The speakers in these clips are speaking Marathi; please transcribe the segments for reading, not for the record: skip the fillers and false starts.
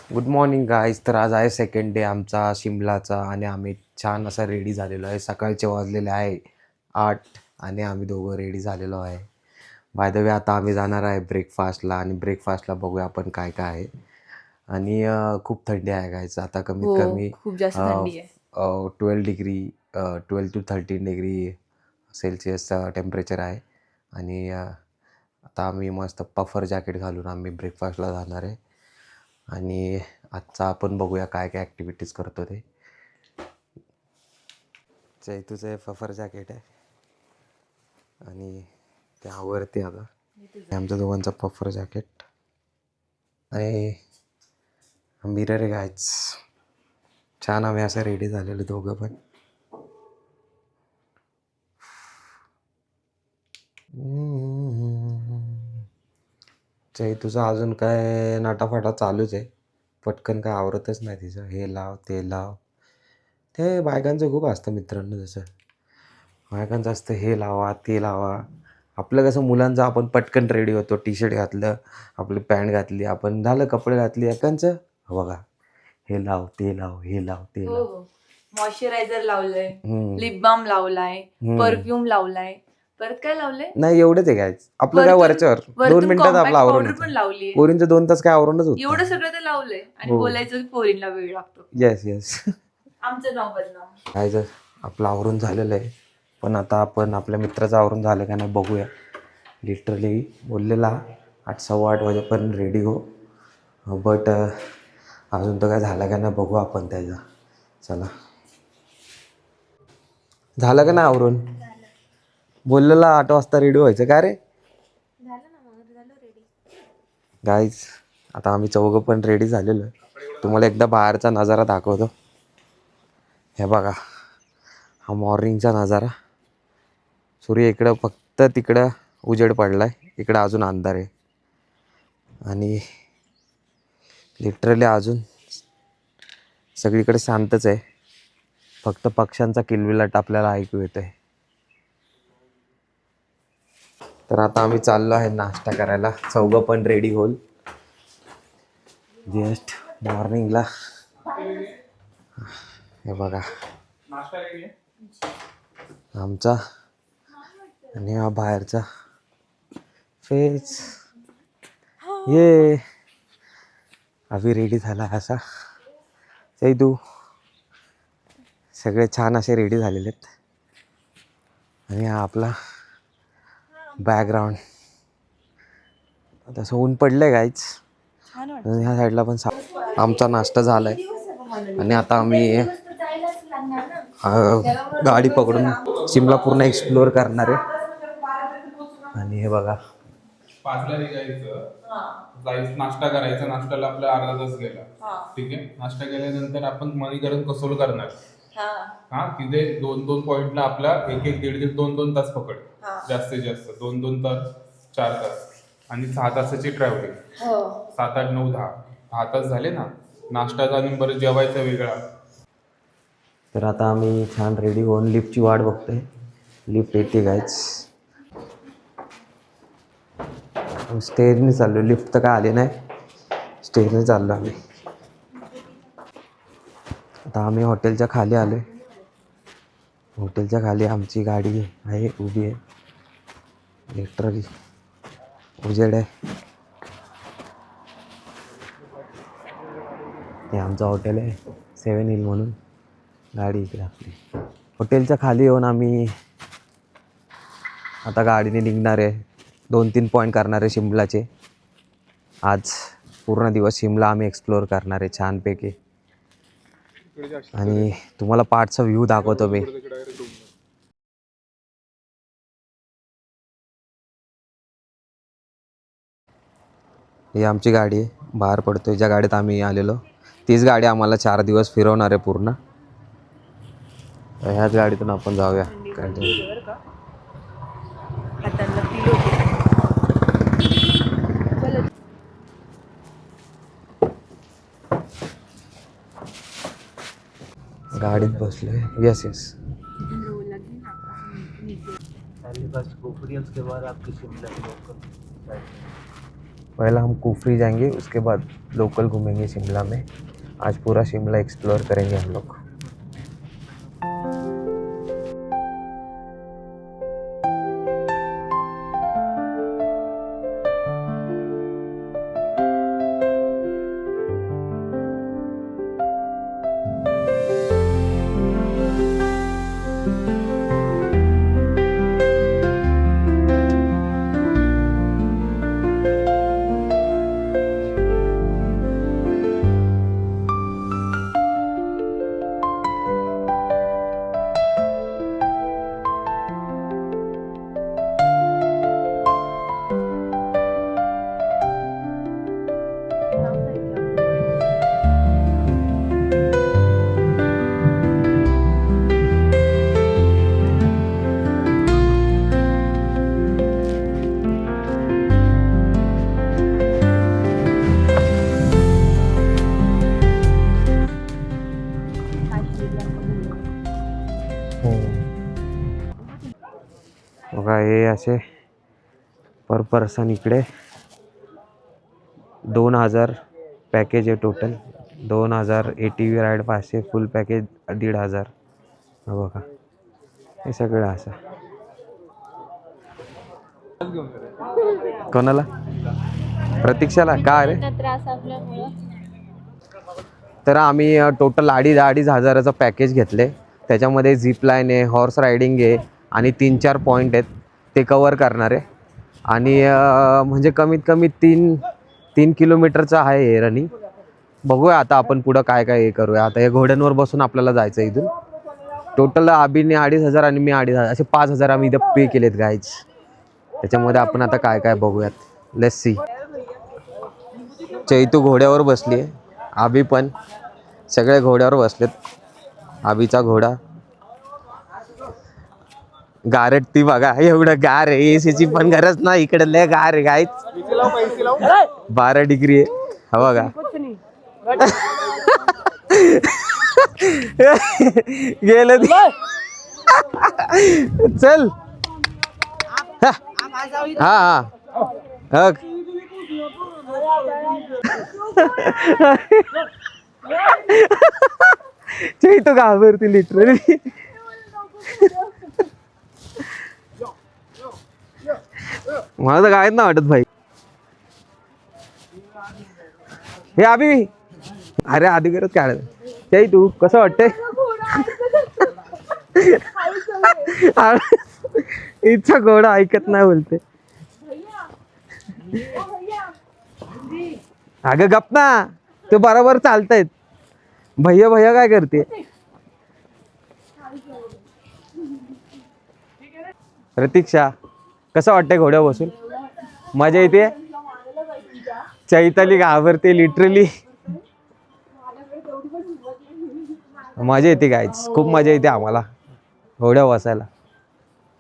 Good morning guys. तर आज आहे सेकंड डे आमचा शिमलाचा आणि आम्ही छान असा रेडी झालेलो आहे. सकाळचे वाजलेले आहे 8 आणि आम्ही दोघं रेडी झालेलो आहे. बाय द वे आता आम्ही जाणार आहे ब्रेकफास्टला आणि ब्रेकफास्टला बघूया आपण काय काय आहे. आणि खूप थंडी आहे गाईज. आता कमीत कमी खूप जास्त थंडी आहे. 12 degree 12 to 13 degree Celsius temperature आहे. आणि आता आम्ही मस्त पफर जॅकेट घालून आम्ही ब्रेकफास्टला जाणार आहे. आणि आजचा आपण बघूया काय काय ॲक्टिव्हिटीज करतो ते. तुझं हे पफर जॅकेट आहे आणि त्यावरती आता आमच्या दोघांचं पफर जॅकेट आणि मिरर आहे गायच. छान आम्ही असं रेडी झालेलो दोघं पण. तुझं अजून काय नाटाफाटा चालूच आहे. पटकन काय आवरतच नाही तिचं. हे लाव ते लाव. ते बायकांचं खूप असतं मित्रांनो. जसं बायकांचं असतं हे लावा ते लावा. आपलं कसं मुलांचं आपण पटकन रेडी होतो. टी शर्ट घातलं, आपली पॅन्ट घातली, आपण झालं कपडे घातली. एकांचं बघा हे लाव ते लाव हे लाव ते लाव. मॉइश्चरायझर लावलंय, लिप बाम लावलाय, परफ्यूम लावलाय, परत काय लावलंय? नाही एवढंच आहे काय आपलं. काय वरच्यावर 2 मिनिटात आपलं आवरून पण लावली. पोरींचं 2 तास काय आवरूनच होतं. एवढं सगळं ते लावलंय आणि बोलायचं पोरींना वेळ लागतो. Yes yes. आमचं नाव बदनाम. काय जर आपलं आवरून झालेलं आहे. पण आता आपण आपल्या मित्राचं आवरून झालं का नाही बघूया. लिटरली बोललेला 8 सव्वा 8 वाजेपर्यंत रेडी हो. बट अजून तर काय झालं का नाही बघू आपण त्याचा. चला झालं का नाही आवरून. बोललेला 8 वाजता रेडी व्हायचं का रे. गाईज आता आम्ही चौघं पण रेडी झालेलो आहे. तुम्हाला एकदा बाहेरचा नजारा दाखवतो. हे बघा हा मॉर्निंगचा नजारा. सूर्य इकडं फक्त तिकडं उजेड पडला आहे. इकडं अजून अंधार आहे आणि लिटरली अजून सगळीकडे शांतच आहे. फक्त पक्ष्यांचा किलबिलाट आपल्याला ऐकू येतो आहे. तर आता आम्ही चाललो आहे नाश्ता करायला. चौघं पण रेडी होईल जस्ट मॉर्निंगला. हे बघा आमचा आणि हा बाहेरचा फेस. ये अभि रेडी झाला असा. तू सगळे छान असे रेडी झालेले आहेत. आणि हा आपला बॅकग्राऊंड. तसं ऊन पडलंय गाईच. आणि ह्या साईडला पण आमचा नाश्ता झालाय आणि आता आम्ही गाडी पकडून शिमला पूर्ण एक्सप्लोअर करणार आहे. आणि हे बघा 5ला निघायचं, नाश्ता करायचा. नाश्त्याला आपला अर्धा तास गेला. ठीक आहे. नाश्ता केल्यानंतर आपण मणीकरण कसोल करणार. तिथे 2-2 पॉइंटला आपला 1-1, 1.5, 2-2 तास पकड. जास्तीत जास्त 2-2 तास 4 तास आणि 6 तासाची ट्रॅव्हलिंग. 7, 8, 9, 10 तास झाले ना. नाश्ता आणि बरं जेवायचा वेगळा. तर आता आम्ही छान रेडी होऊन लिफ्टची वाट बघतोय. लिफ्ट येते गायच. स्टेअरने चाललो. लिफ्ट तर काय आले नाही. स्टेअरने चाललो आम्ही. आता आम्ही हॉटेलच्या खाली आलो आहे. हॉटेलच्या खाली आमची गाडी आहे उभी आहे. लिटरली उजेड आहे. हे आमचं हॉटेल आहे 7 हिल म्हणून. गाडी इकडे आपली. हॉटेलच्या खाली येऊन आम्ही आता गाडीने निघणार आहे. 2-3 पॉईंट करणार आहे शिमलाचे. आज पूर्ण दिवस शिमला आम्ही एक्सप्लोअर करणार आहे छानपैकी. आणि तुम्हाला पार्टचा व्ह्यू दाखवतो मी. ही आमची गाडी आहे. बाहेर पडतोय ज्या गाडीत आम्ही आलेलो तीच गाडी आम्हाला 4 दिवस फिरवणार आहे पूर्ण. ह्याच गाडीतून आपण जाऊया. गाडीत बसलोय. Yes yes. पहले बस गोपुरी, उसके बाद आपकी शिमला की लोकल। पहला हम कुफरी जाएंगे, उसके बाद लोकल घूमेंगे शिमला में। आज पूरा शिमला एक्सप्लोर करेंगे हम लोग। बघा हे असे पर पर्सन इकडे 2000 पॅकेज आहे टोटल। 2000 ATV राईड 500, फुल पॅकेज 1500। बघा हे सगळं असं। कोणाला? प्रतीक्षाला का रे? तर आम्ही टोटल 2,500 पॅकेज घेतले। त्याच्यामध्ये झिप लाईन आहे, हॉर्स रायडिंग आहे आणि 3-4 पॉईंट आहेत ते कवर करणार आहे। आणि म्हणजे कमीत कमी 3 किलोमीटरचं आहे हे रनिंग। बघूया आता आपण पुढं काय काय हे करूया। आता हे घोड्यांवर बसून आपल्याला जायचं इथून। टोटल अभिने 2,500 आणि मी 2,500 असे 5,000 आम्ही इथं पे केलेत गाईज। त्याच्यामध्ये आपण आता काय काय बघूयात। Let's see. चैतू घोड्यावर बसली आहे, आभी पण, सगळे घोड्यावर बसलेत। आभीचा घोडा गारट ती बघा, एवढं गार आहे, एसीची पण गरज नाही इकडे, लय गार आहे गाईच। 12 डिग्री आहे, हा बघा। गेलं चल। हा हा तो घाबरती लिटरली। मला तर काय ना वाटत भाई। हे अभि, अरे आधी करत काय ते तू कसं वाटतंय? इच्छा घोडा ऐकत नाही बोलते। अगं गप ना, ते बरोबर चालतायत। भैया भैया काय करते? प्रतीक्षा कसं वाटतंय घोड्यावर बसून? मजा येते? चैताली घाबरते लिटरली। मजा येते गाईज, खूप मजा येते आम्हाला घोड्यावर बसायला।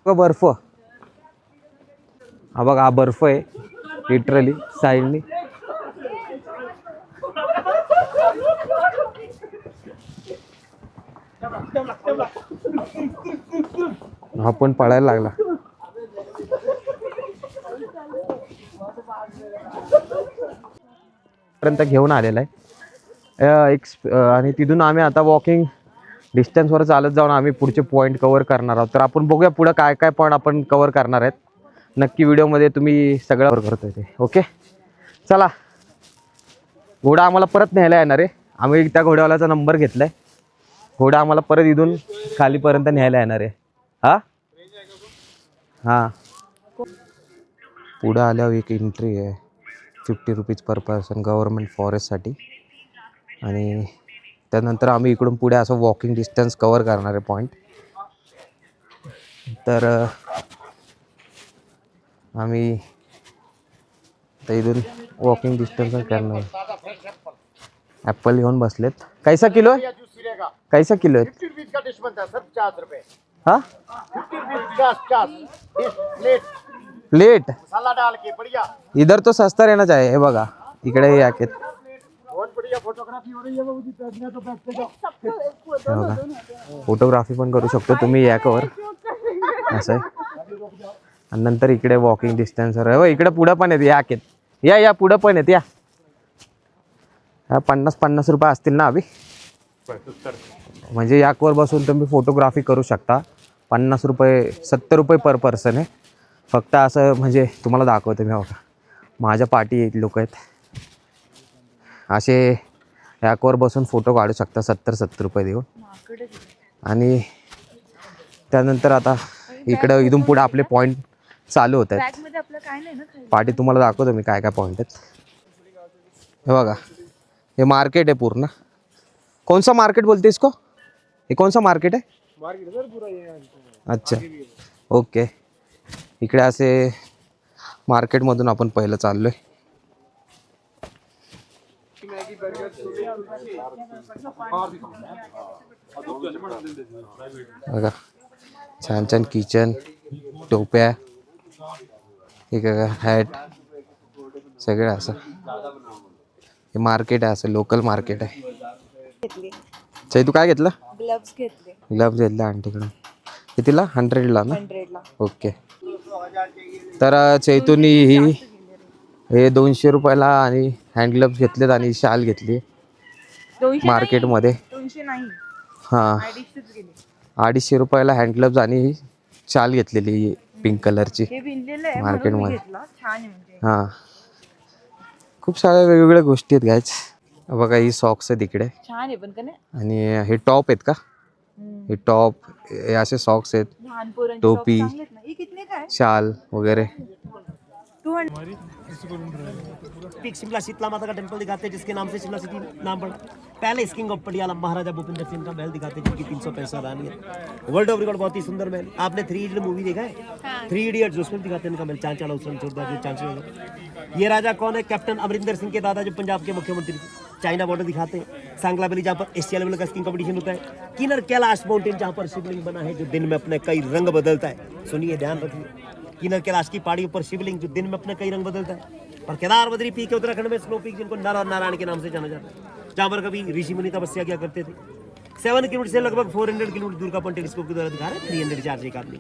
बर्फ, हा बघा, हा बर्फ आहे लिटरली साईडनी। हा पण पळायला लागला। पर्यंत घेऊन आलेला आहे आणि तिथून आम्ही आता वॉकिंग डिस्टन्सवर चालत जाऊन आम्ही पुढचे पॉईंट कव्हर करणार आहोत। तर आपण बघूया पुढे काय काय पॉईंट आपण कव्हर करणार आहेत। नक्की व्हिडिओमध्ये तुम्ही सगळं कव्हर करतोय ते। ओके चला, घोडा आम्हाला परत न्यायला येणार आहे। आम्ही त्या घोड्यावाल्याचा नंबर घेतलाय। घोडा आम्हाला परत इथून खालीपर्यंत न्यायला येणार आहे। हा हा, पुढे आल्यावर एक एंट्री आहे 50 रुपीज पर पर्सन गव्हर्नमेंट फॉरेस्टसाठी। आणि त्यानंतर आम्ही इकडून पुढे असं वॉकिंग डिस्टन्स कव्हर करणार आहे पॉईंट। तर आम्ही तर इथून वॉकिंग डिस्टन्स करणार। ॲपल घेऊन बसलेत। कैसा किलो है? कैसा किलो है? 50 रुपीज का डिश बनता है सर, 50 रुपए। हाँ 50 रुपीज 50 प्लेट प्लेट मसाला डाल के बढ़िया। इधर तो सस्ता रहना चाहिए। हे बघा इकडे या के बहुत बढ़िया फोटोग्राफी हो रही है बाबूजी, बैठने तो बैठते जाओ। फोटोग्राफी पण करू शकतो तुम्ही याकवर असं आहे। आणि नंतर इकडे वॉकिंग डिस्टन्सवर आहे, इकडे पुढे पण आहेत याकेत। या पुढं पण आहेत या. 50 रुपये असतील ना अभि? म्हणजे याकवर बसून तुम्ही फोटोग्राफी करू शकता. 50 रुपये 70 रुपये पर पर्सन आहे. फक्त असं म्हणजे तुम्हाला दाखवतो मी. बघा माझ्या पाठी लोक आहेत असे याकवर बसून फोटो काढू शकता 70 रुपये देऊन. आणि त्यानंतर आता इकडं इथून पुढे आपले पॉईंट चालू होत आहेत. पाठी तुम्हाला दाखवतो मी काय काय पॉईंट आहेत. हे बघा हे मार्केट आहे पूर्ण. कौन सा मार्केट बोलते इसको? हे कौन सा मार्केट आहे? अच्छा ओके. इकडे असे मार्केटमधून आपण पहिलं चाललोय. बघा छान छान किचन, टोप्या, हे का हॅट सगळं असं. हे मार्केट आहे असं लोकल मार्केट आहे. चै तू काय घेतलं? ग्लव्स घेतले. ग्लव्स घेतले आंटीकडून. कितीला? 100ला ना? 100ला. ओके. तर चैतूनी ही हे 200 रुपयाला आणि हँड ग्लव्स घेतलेत आणि शाल घेतली मार्केटमध्ये. 200 नाही. हां 250 रुपयाला हँड ग्लव्स आणि शाल घेतलेली पिंक कलरची मार्केटमध्ये. हां खूप साऱ्या वेगवेगळ्या गोष्टी आहेत गायच. बघा ही सॉक्स आहेत इकडे छान आहे पण का नाही. आणि हे टॉप आहेत का? हे टॉप हे असे सॉक्स आहेत. टोपी, शाल वगैरे. पीक शिमला शीतला माता का टेंपल दिखाते हैं जिसके नाम से शिमला सिटी नाम पड़ा. पहले किंग ऑफ पटियाला महाराजा भूपिंदर सिंह का महल दिखाते हैं जिनकी 365 रानी है. वर्ल्ड ऑफ रिकॉर्ड बहुत ही सुंदर महल. आपने 3 इडियट मूवी देखा है? 3 इडियट्स उसमें दिखाते हैं इनका महल. चांचला उछल जोरदार जो चांचल. ये राजा कौन है? कैप्टन अमरिंदर सिंह के दादा जो पंजाब के मुख्यमंत्री थे. चाइना बॉर्डर दिखाते हैं. सांगला वैली जहाँ पर एशिया लेवल का स्कीइंग कंपटीशन होता है. किन्नर कैलाश माउंटेन जहाँ पर शिवलिंग बना है जो दिन में अपने कई रंग बदलता है. सुनिए ध्यान रखिए. किन्नर कैलाश की पहाड़ी पर शिवलिंग जो दिन में अपने कई रंग बदलता है. और केदार बद्री पीक उत्तराखंड में स्नो पीक जिनको नर और नारायण के नाम से जाना जाता है. जहाँ पर कभी ऋषि मुनि तपस्या किया करते थे. 7 किलोमीटर से लगभग 400 किलोमीटर दूर का अपन टेलीस्कोप के द्वारा दिखा रहे हैं. 300 चार्ज एक आदमी.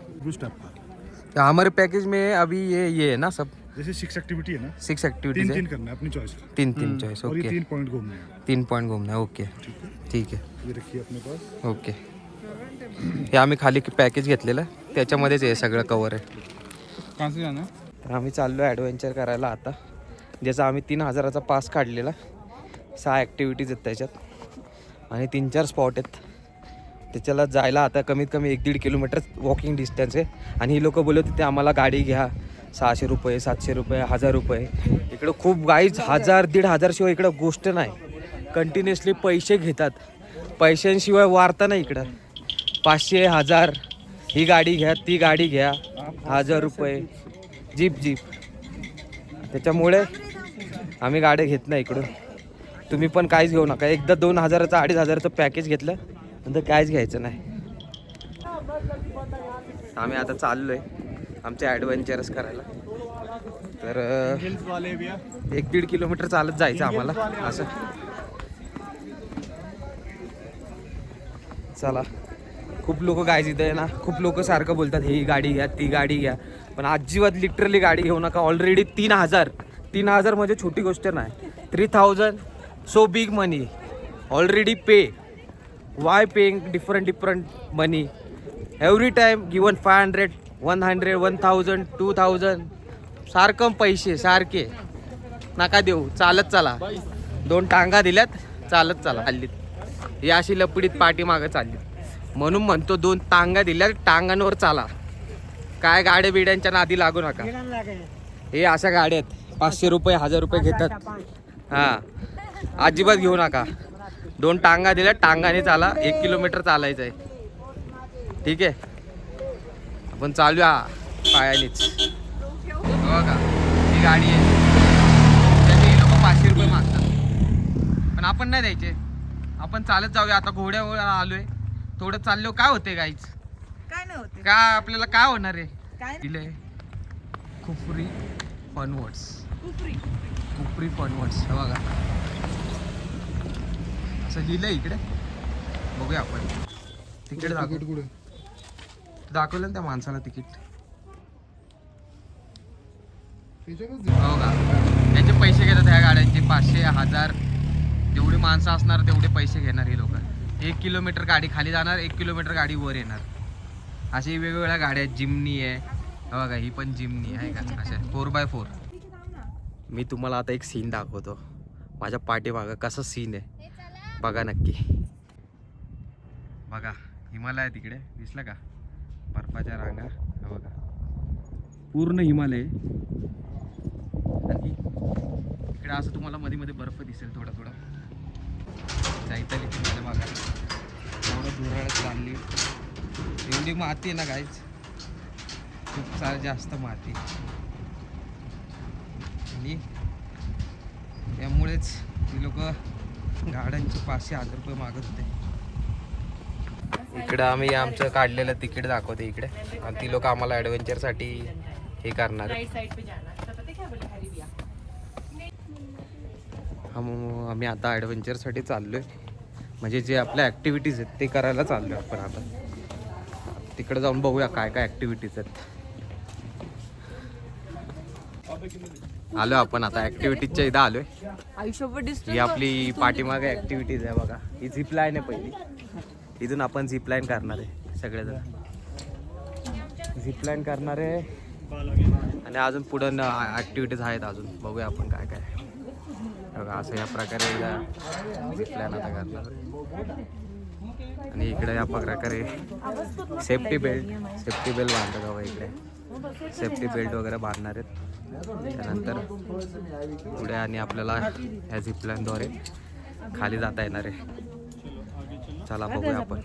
हमारे पैकेज में अभी ये है ना सब. जैसे 6 एक्टिविटी है ना, 6 एक्टिविटीज है. 3 करना है अपनी चॉइस. 3 चॉइस. और ये ओके 3 पॉइंट घूमने हैं. 3 पॉईंट घूमना है. ओके ठीक आहे. ये रखिए अपने पास. ओके. हे आम्ही खाली पॅकेज घेतलेलं त्याच्यामध्येच हे सगळं कवर आहे. कहाँ से जाना है? तर आम्ही चाललो आहे ॲडव्हेंचर करायला आता. ज्याचा आम्ही 3000चा पास काढलेला. 6 ॲक्टिव्हिटीज आहेत त्याच्यात आणि 3-4 स्पॉट आहेत. त्याच्याला जायला आता कमीत कमी 1-1.5 किलोमीटर वॉकिंग डिस्टन्स आहे. आणि ही लोक बोलत होते आम्हाला गाडी घ्या 600 रुपये 700 रुपये 1000 रुपये. इकडं खूप गाईज 1000-1500 शिवाय इकडं गोष्ट नाही. कंटिन्युअसली पैसे घेतात. पैशांशिवाय वारता नाही इकडं. 500 1000 ही गाडी घ्या ती गाडी घ्या 1000 रुपये जीप. त्याच्यामुळे आम्ही गाड्या घेत नाही इकडून. तुम्ही पण काहीच घेऊ नका. एकदा 2000चं 2500चं पॅकेज घेतलं नंतर काहीच घ्यायचं नाही. आम्ही आता चाललो आहे आमचे ॲडव्हेंचरस करायला. तर 1-1.5 किलोमीटर चालत जायचं आम्हाला असं. चला खूप लोक गायच इथं आहे ना. खूप लोक सारखं बोलतात ही गाडी घ्या ती गाडी घ्या. पण अजिबात लिटरली गाडी घेऊ नका. ऑलरेडी 3000 म्हणजे छोटी गोष्ट नाही. 3000 so big money already pay. Why paying different money every time given 500 100 1000 2000 सारखं पैसे सारखे नका देऊ. चालत चला. 2 टांगा दिल्यात चालत चला. चाललीत ही अशी लपडीत पाठीमागं चालली. म्हणून म्हणतो 2 टांगा दिल्यात टांगांवर चाला. काय गाड्या बिड्यांच्या नादी लागू नका. हे अशा गाड्या आहेत 500 रुपये 1000 रुपये घेतात. हां अजिबात घेऊ नका. 2 टांगा दिल्या टांगाने चाला. 1 किलोमीटर चालायचं आहे. ठीक आहे. आपण चालूया पायानेच. बघा ही गाडी आहे. त्याचे लोक 500 रुपये मागतात पण आपण नाही द्यायचे. आपण चालत जाऊया. आता घोड्यावर आलोय. थोडं चाललो काय होते गाईच काय नाही होते. काय आपल्याला काय होणार आहे. काय दिले खुपरी फन वर्ड्स. खुपरी फन वर्ड्स. हे बघा असं लिहिलंय इकडे. बघूया आपण. तिकीट दाखवलं ना त्या माणसाला तिकीट. हो का. त्याचे 500 1000 जेवढी माणसं असणार तेवढे पैसे घेणार हे लोक. 1 किलोमीटर गाडी खाली जाणार, 1 किलोमीटर गाडी वर येणार. अशी वेगवेगळ्या गाड्या आहेत. जिमनी आहे बघा, ही पण जिमनी आहे का, अशा 4x4. मी तुम्हाला आता एक सीन दाखवतो. माझ्या पाठीमागं कसं सीन आहे बघा नक्की. बघा हिमालय तिकडे दिसलं का, बर्फाच्या रांगा. हा बघा पूर्ण हिमालय. आणि इकडे असं तुम्हाला मध्ये मध्ये बर्फ दिसेल थोडा थोडा. जायचं तिकडे बघा, एवढं धुराळच चालली. एवढी माती आहे ना गाईच, खूप सारं जास्त माती. आणि त्यामुळेच ती लोक गाड्यांचे 500 रुपये मागत होते. इकडं आम्ही आमचं काढलेलं तिकीट दाखवते इकडे, आणि ती लोक आम्हाला ॲडव्हेंचरसाठी हे करणार. आम्ही आता ॲडव्हेंचरसाठी चाललोय, म्हणजे जे आपल्या ॲक्टिव्हिटीज आहेत ते करायला चाललोय आपण. आता तिकडे जाऊन बघूया काय काय ॲक्टिव्हिटीज आहेत. आलो आपण आता ॲक्टिव्हिटीजच्या इथं आलोय. ही आपली पाठीमागे ॲक्टिव्हिटीज आहे बघा. ही झिपलाईन आहे पहिली. इथून आपण झिपलाईन करणार आहे सगळेजण. झिपलाईन करणार आहे आणि अजून पुढं ॲक्टिव्हिटीज आहेत अजून. बघूया आपण काय काय बघा. असं या प्रकारे झिपलाईन आता करणार. आणि इकडे या प्रकारे सेफ्टी बेल्ट बांधतात बाबा. इकडे सेफ्टी बेल्ट वगैरे बांधणार आहेत. त्यानंतर पुढे आणि आपल्याला ह्या झिपलाईनद्वारे खाली जाता येणार आहे. चला बघूया आपण.